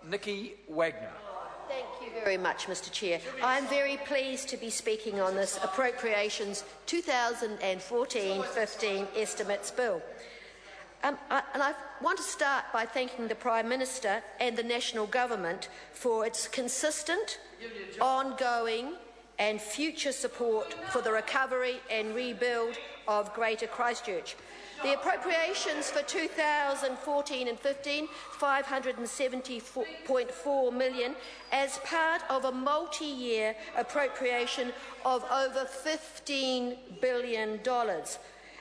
Nikki Wagner. Thank you very much, Mr Chair. I am very pleased to be speaking on this Appropriations 2014-15 Estimates Bill. And I want to start by thanking the Prime Minister and the National Government for its consistent, ongoing and future support for the recovery and rebuild of Greater Christchurch. The appropriations for 2014 and 15, $570.4 million, as part of a multi-year appropriation of over $15 billion.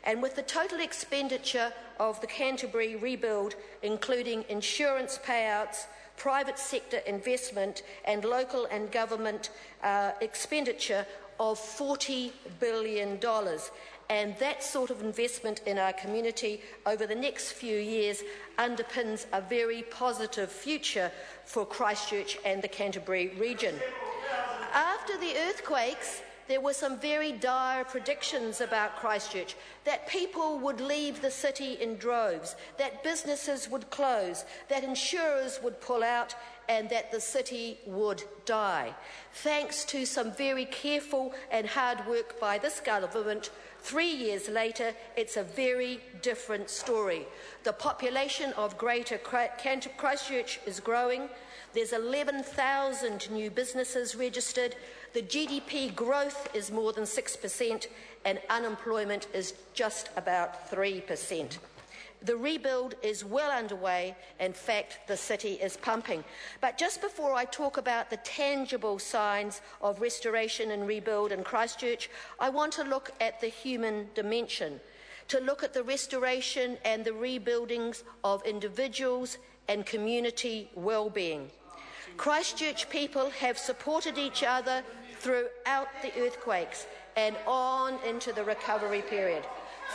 And with the total expenditure of the Canterbury rebuild, including insurance payouts, private sector investment and local and government expenditure of $40 billion. And that sort of investment in our community over the next few years underpins a very positive future for Christchurch and the Canterbury region. After the earthquakes, there were some very dire predictions about Christchurch, that people would leave the city in droves, that businesses would close, that insurers would pull out, and that the city would die. Thanks to some very careful and hard work by this government, 3 years later, it's a very different story. The population of Greater Christchurch is growing. There's 11,000 new businesses registered. The GDP growth is more than 6%, and unemployment is just about 3%. The rebuild is well underway. In fact, the city is pumping. But just before I talk about the tangible signs of restoration and rebuild in Christchurch, I want to look at the human dimension, to look at the restoration and the rebuildings of individuals and community well-being. Christchurch people have supported each other throughout the earthquakes and on into the recovery period.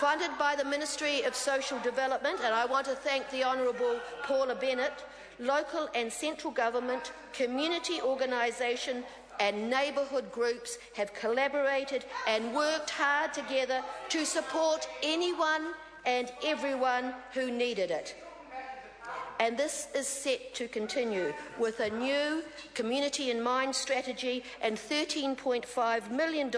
Funded by the Ministry of Social Development, and I want to thank the Honourable Paula Bennett, local and central government, community organisation and neighbourhood groups have collaborated and worked hard together to support anyone and everyone who needed it. And this is set to continue with a new Community in Mind strategy and $13.5 million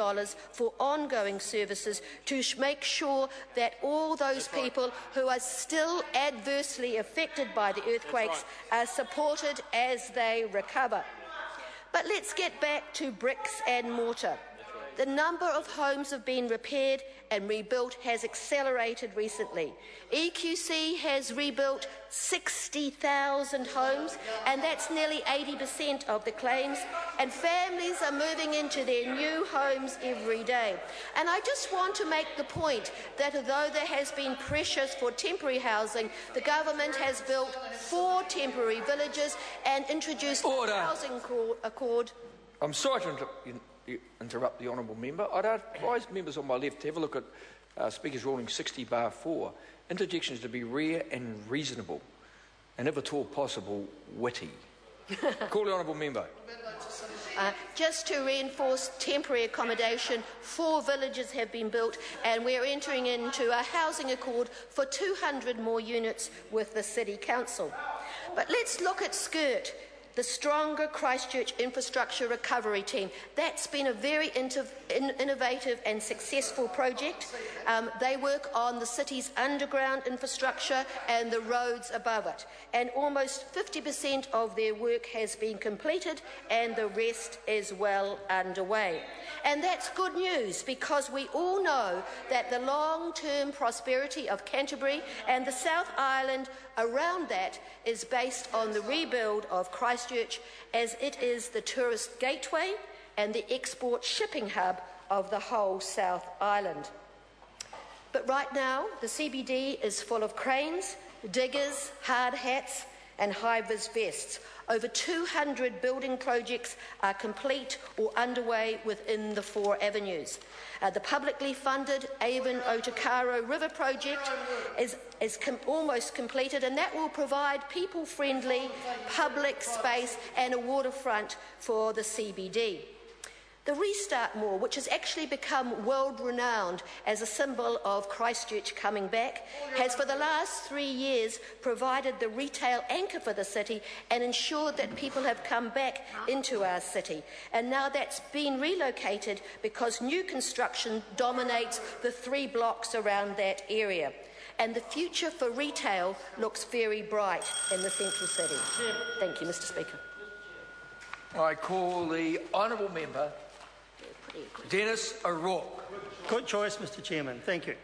for ongoing services to make sure that all those people who are still adversely affected by the earthquakes are supported as they recover. But let's get back to bricks and mortar. The number of homes have been repaired and rebuilt has accelerated recently. EQC has rebuilt 60,000 homes, and that's nearly 80% of the claims, and families are moving into their new homes every day. And I just want to make the point that although there has been pressures for temporary housing, the government has built 4 temporary villages and introduced a housing accord. I'm sorry to interrupt the honourable member. I'd advise members on my left to have a look at Speaker's Ruling 60/4. Interjections to be rare and reasonable, and if at all possible, witty. Call the honourable member. Just to reinforce temporary accommodation, 4 villages have been built, and we're entering into a housing accord for 200 more units with the City Council. But let's look at Skirt, the Stronger Christchurch Infrastructure Recovery Team. That's been a very innovative and successful project. They work on the city's underground infrastructure and the roads above it. And almost 50% of their work has been completed, and the rest is well underway. And that's good news, because we all know that the long-term prosperity of Canterbury and the South Island around that is based on the rebuild of Christchurch, as it is the tourist gateway and the export shipping hub of the whole South Island. But right now, the CBD is full of cranes, diggers, hard hats and high-vis vests. Over 200 building projects are complete or underway within the 4 avenues. The publicly funded Avon Otakaro River project is almost completed, and that will provide people-friendly public space and a waterfront for the CBD. The Restart Mall, which has actually become world-renowned as a symbol of Christchurch coming back, has for the last 3 years provided the retail anchor for the city and ensured that people have come back into our city. And now that's been relocated because new construction dominates the 3 blocks around that area. And the future for retail looks very bright in the central city. Thank you, Mr. Speaker. I call the honourable member Dennis O'Rourke. Good choice, Mr. Chairman. Thank you.